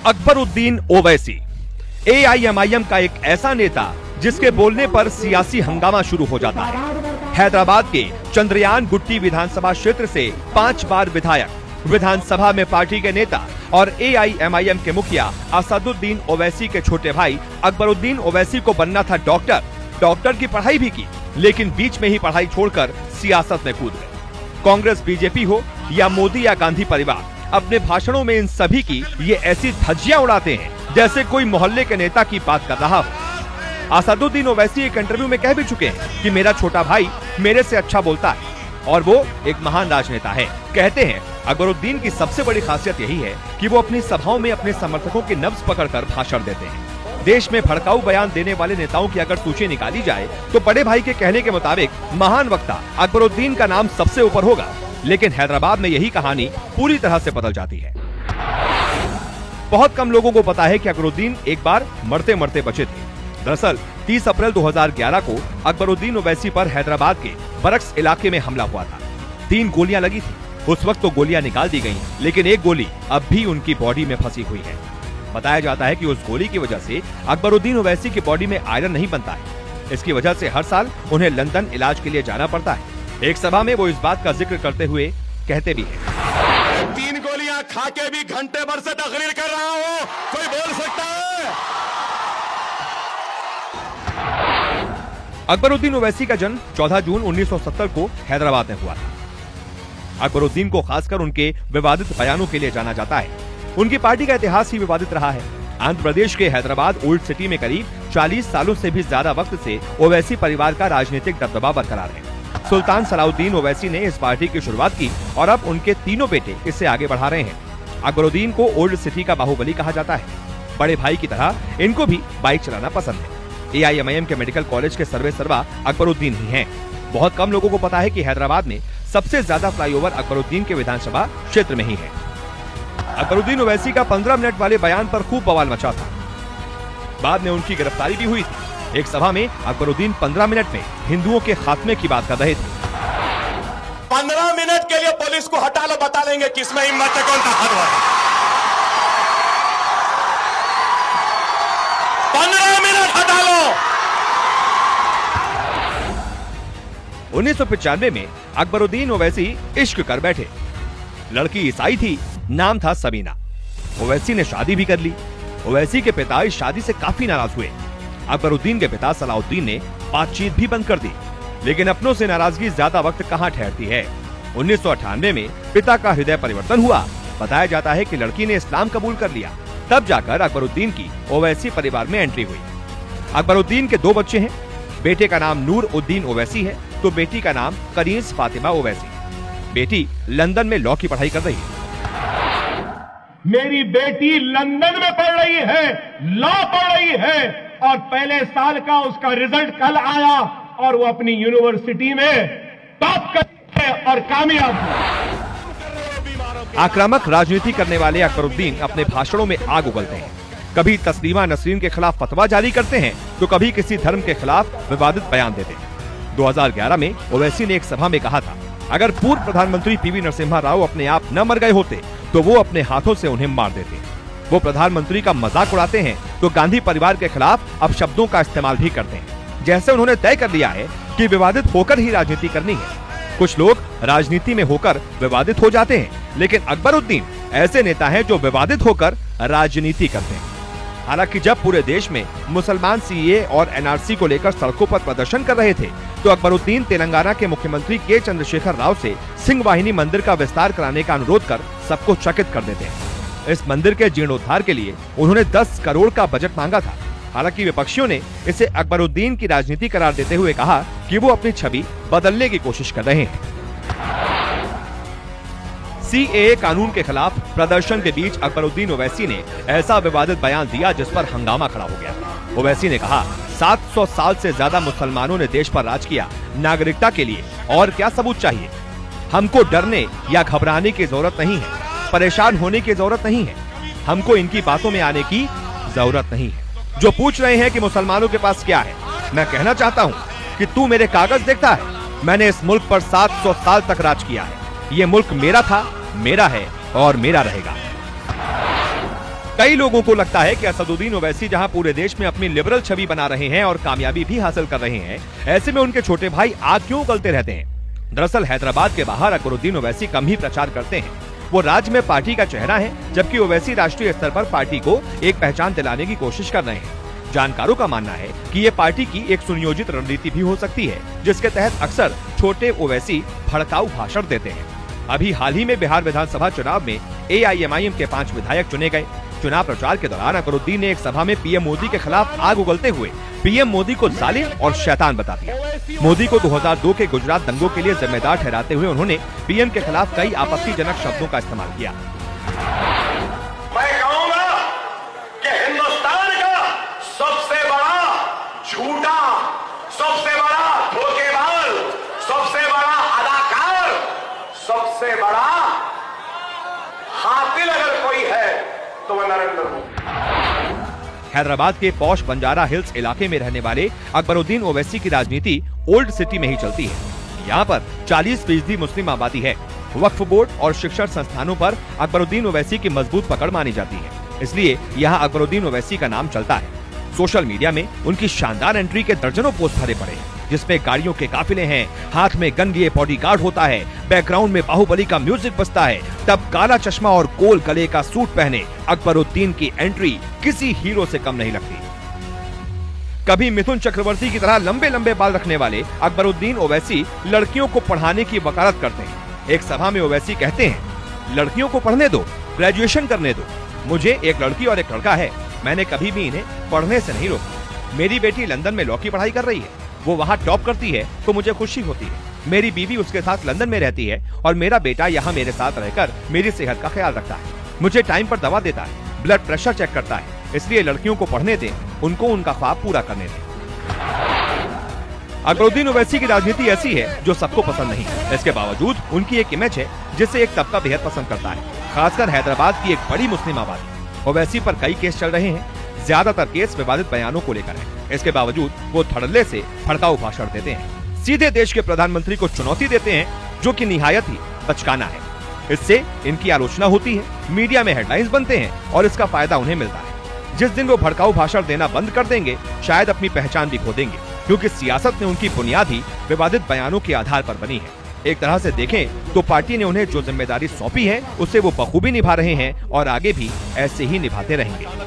Akbaruddin Owaisi AIMIM का एक ऐसा नेता जिसके बोलने पर सियासी हंगामा शुरू हो जाता है। हैदराबाद के चंद्रयान गुट्टी विधानसभा क्षेत्र से 5 बार विधायक, विधानसभा में पार्टी के नेता और एआईएमआईएम के मुखिया असदुद्दीन ओवैसी के छोटे भाई अकबरुद्दीन ओवैसी को बनना था डॉक्टर। डॉक्टर की पढ़ाई भी की, लेकिन बीच में ही पढ़ाई छोड़कर सियासत में कूद गए। कांग्रेस, बीजेपी हो या मोदी या गांधी परिवार, अपने भाषणों में इन सभी की ये ऐसी धज्जियां उड़ाते हैं जैसे कोई मोहल्ले के नेता की बात कर रहा हो। असदुद्दीन ओवैसी एक इंटरव्यू में कह भी चुके हैं कि मेरा छोटा भाई मेरे से अच्छा बोलता है और वो एक महान राजनेता है। कहते हैं अकबरुद्दीन की सबसे बड़ी खासियत यही है कि वो अपनी सभाओं में अपने समर्थकों की नब्ज पकड़कर भाषण देते हैं। देश में भड़काऊ बयान देने वाले नेताओं की अगर सूची निकाली जाए तो बड़े भाई के कहने के मुताबिक महान वक्ता अकबरुद्दीन का नाम सबसे ऊपर होगा। लेकिन हैदराबाद में यही कहानी पूरी तरह से बदल जाती है। बहुत कम लोगों को पता है कि अकबरुद्दीन एक बार मरते मरते बचे थे। दरअसल 30 अप्रैल 2011 को अकबरुद्दीन ओवैसी पर हैदराबाद के बरक्स इलाके में हमला हुआ था। 3 गोलियां लगी थी। उस वक्त तो गोलियां निकाल दी गईं, लेकिन एक गोली अब भी उनकी बॉडी में फंसी हुई है। बताया जाता है कि उस गोली की वजह से अकबरुद्दीन ओवैसी की बॉडी में आयरन नहीं बनता है। इसकी वजह से हर साल उन्हें लंदन इलाज के लिए जाना पड़ता है। एक सभा में वो इस बात का जिक्र करते हुए कहते भी हैं, 3 गोलियां खा के भी घंटे भर से तकरीर कर रहा हूं, कोई बोल सकता है? अकबरुद्दीन ओवैसी का जन्म 14 जून 1970 को हैदराबाद में हुआ था। अकबरुद्दीन को खासकर उनके विवादित बयानों के लिए जाना जाता है। उनकी पार्टी का इतिहास ही विवादित रहा है। आंध्र प्रदेश के हैदराबाद ओल्ड सिटी में करीब 40 सालों से भी ज्यादा वक्त से ओवैसी परिवार का राजनीतिक दबदबा बरकरार है। सुल्तान सलाउद्दीन ओवैसी ने इस पार्टी की शुरुआत की और अब उनके तीनों बेटे इसे आगे बढ़ा रहे हैं। अकबरुद्दीन को ओल्ड सिटी का बाहुबली कहा जाता है। बड़े भाई की तरह इनको भी बाइक चलाना पसंद है। एआईएमआईएम के मेडिकल कॉलेज के सर्वे सर्वा अकबरुद्दीन ही हैं। बहुत कम लोगों को पता है कि हैदराबाद में सबसे ज्यादा फ्लाईओवर अकबरुद्दीन के विधानसभा क्षेत्र में ही है। अकबरुद्दीन ओवैसी का 15 मिनट वाले बयान पर खूब बवाल मचा था। बाद में उनकी गिरफ्तारी भी हुई थी। एक सभा में अकबरुद्दीन 15 मिनट में हिंदुओं के खात्मे की बात कर रहे थे। 15 मिनट के लिए पुलिस को हटा लो, बता लेंगे किसमें हिम्मत है, कौन ताकतवर है। 15 मिनट हटा लो। 1995 में अकबरुद्दीन ओवैसी इश्क कर बैठे। लड़की ईसाई थी, नाम था सबीना। ओवैसी ने शादी भी कर ली। ओवैसी के पिता इस शादी से काफी नाराज हुए। अकबरुद्दीन के पिता सलाउद्दीन ने बातचीत भी बंद कर दी, लेकिन अपनों से नाराजगी ज्यादा वक्त कहां ठहरती है। 1998 में पिता का हृदय परिवर्तन हुआ। बताया जाता है कि लड़की ने इस्लाम कबूल कर लिया। तब जाकर अकबरुद्दीन की ओवैसी परिवार में एंट्री हुई। अकबरुद्दीन के 2 बच्चे हैं। बेटे का नाम नूर उद्दीन ओवैसी है तो बेटी का नाम कनीज फातिमा ओवैसी। बेटी लंदन में लॉ की पढ़ाई कर रही है। मेरी बेटी लंदन में पढ़ रही है, लॉ पढ़ रही है और पहले साल का उसका रिजल्ट कल आया और वो अपनी यूनिवर्सिटी में टॉप करती है और कामयाब हुई। आक्रामक राजनीति करने वाले अकबरुद्दीन अपने भाषणों में आग उगलते हैं। कभी तस्लीमा नसरीन के खिलाफ फतवा जारी करते हैं तो कभी किसी धर्म के खिलाफ विवादित बयान देते हैं। 2011 में ओवैसी ने एक सभा में कहा था, अगर पूर्व प्रधानमंत्री पीवी नरसिम्हा राव अपने आप न मर गए होते तो वो अपने हाथों से उन्हें मार देते। वो प्रधानमंत्री का मजाक उड़ाते हैं तो गांधी परिवार के खिलाफ अपशब्दों का इस्तेमाल भी करते हैं। जैसे उन्होंने तय कर लिया है कि विवादित होकर ही राजनीति करनी है। कुछ लोग राजनीति में होकर विवादित हो जाते हैं, लेकिन अकबरुद्दीन ऐसे नेता हैं जो विवादित होकर राजनीति करते हैं। हालांकि जब पूरे देश में मुसलमान सीए और एनआरसी को लेकर सड़कों पर प्रदर्शन कर रहे थे तो अकबरुद्दीन तेलंगाना के मुख्यमंत्री के चंद्रशेखर राव से सिंह वाहिनी मंदिर का विस्तार कराने का अनुरोध कर सबको चकित कर देते हैं। इस मंदिर के जीर्णोद्धार के लिए उन्होंने 10 करोड़ का बजट मांगा था। हालांकि विपक्षियों ने इसे अकबरुद्दीन की राजनीति करार देते हुए कहा कि वो अपनी छवि बदलने की कोशिश कर रहे हैं। सीएए कानून के खिलाफ प्रदर्शन के बीच अकबरुद्दीन ओवैसी ने ऐसा विवादित बयान दिया जिस पर हंगामा खड़ा हो गया। ओवैसी ने कहा, 700 साल से ज्यादा मुसलमानों ने देश पर राज किया। नागरिकता के लिए और क्या सबूत चाहिए? हमको डरने या घबराने की जरूरत नहीं है, परेशान होने की जरूरत नहीं है। हमको इनकी बातों में आने की जरूरत नहीं है। जो पूछ रहे हैं कि मुसलमानों के पास क्या है, मैं कहना चाहता हूँ कि तू मेरे कागज देखता है? मैंने इस मुल्क पर 700 साल तक राज किया है। ये मुल्क मेरा था, मेरा है और मेरा रहेगा। कई लोगों को लगता है कि असदुद्दीन ओवैसी जहां पूरे देश में अपनी लिबरल छवि बना रहे हैं और कामयाबी भी हासिल कर रहे हैं, ऐसे में उनके छोटे भाई आग क्यों उगलते रहते हैं। दरअसल हैदराबाद के बाहर अकबरुद्दीन ओवैसी कम ही प्रचार करते हैं। वो राज्य में पार्टी का चेहरा है, जबकि ओवैसी राष्ट्रीय स्तर पर पार्टी को एक पहचान दिलाने की कोशिश कर रहे हैं। जानकारों का मानना है कि ये पार्टी की एक सुनियोजित रणनीति भी हो सकती है, जिसके तहत अक्सर छोटे ओवैसी भड़काऊ भाषण देते हैं। अभी हाल ही में बिहार विधानसभा चुनाव में AIMIM के 5 विधायक चुने गए। चुनाव प्रचार के दौरान अकबरुद्दीन ने एक सभा में पीएम मोदी के खिलाफ आग उगलते हुए पीएम मोदी को जालिम और शैतान बता दिया। मोदी को 2002 के गुजरात दंगों के लिए जिम्मेदार ठहराते हुए उन्होंने पीएम के खिलाफ कई आपत्तिजनक शब्दों का इस्तेमाल किया। मैं कहूंगा कि हिंदुस्तान का सबसे बड़ा झूठा, सबसे बड़ा धोखेबाज, सबसे बड़ा अदाकार, सबसे बड़ा हातिल अगर कोई है तो वह नरेंद्र मोदी। हैदराबाद के पॉश बंजारा हिल्स इलाके में रहने वाले अकबरुद्दीन ओवैसी की राजनीति ओल्ड सिटी में ही चलती है। यहाँ पर 40% मुस्लिम आबादी है। वक्फ बोर्ड और शिक्षण संस्थानों पर अकबरुद्दीन ओवैसी की मजबूत पकड़ मानी जाती है, इसलिए यहाँ अकबरुद्दीन ओवैसी का नाम चलता है। सोशल मीडिया में उनकी शानदार एंट्री के दर्जनों पोस्ट भरे पड़े हैं, जिसमें गाड़ियों के काफिले हैं, हाथ में गन लिए बॉडीगार्ड होता है, बैकग्राउंड में बाहुबली का म्यूजिक बजता है, तब काला चश्मा और गोल गले का सूट पहने अकबरुद्दीन की एंट्री किसी हीरो से कम नहीं लगती। कभी मिथुन चक्रवर्ती की तरह लंबे लंबे बाल रखने वाले अकबरुद्दीन ओवैसी लड़कियों को पढ़ाने की वकालत करते हैं। एक सभा में ओवैसी कहते हैं, लड़कियों को पढ़ने दो, ग्रेजुएशन करने दो। मुझे एक लड़की और एक लड़का है, मैंने कभी भी इन्हें पढ़ने से नहीं रोका। मेरी बेटी लंदन में लॉ की पढ़ाई कर रही है, वो वहाँ टॉप करती है तो मुझे खुशी होती है। मेरी बीवी उसके साथ लंदन में रहती है और मेरा बेटा यहाँ मेरे साथ रहकर मेरी सेहत का ख्याल रखता है, मुझे टाइम पर दवा देता है, ब्लड प्रेशर चेक करता है। इसलिए लड़कियों को पढ़ने दें, उनको उनका ख्वाब पूरा करने दें। अकबरुद्दीन ओवैसी की राजनीति ऐसी है जो सबको पसंद नहीं है। इसके बावजूद उनकी एक इमेज है जिसे एक तबका बेहद पसंद करता है, खासकर हैदराबाद की एक बड़ी मुस्लिम आबादी। ओवैसी पर कई केस चल रहे हैं, ज्यादातर केस विवादित बयानों को लेकर है। इसके बावजूद वो धड़ल्ले से भड़काऊ भाषण देते हैं, सीधे देश के प्रधानमंत्री को चुनौती देते हैं, जो कि निहायत ही बचकाना है। इससे इनकी आलोचना होती है, मीडिया में हेडलाइंस बनते हैं और इसका फायदा उन्हें मिलता है। जिस दिन वो भड़काऊ भाषण देना बंद कर देंगे, शायद अपनी पहचान भी खो देंगे, क्योंकि सियासत में उनकी बुनियाद ही विवादित बयानों के आधार पर बनी है। एक तरह से देखें तो पार्टी ने उन्हें जो जिम्मेदारी सौंपी है, उसे वो बखूबी निभा रहे हैं और आगे भी ऐसे ही निभाते रहेंगे।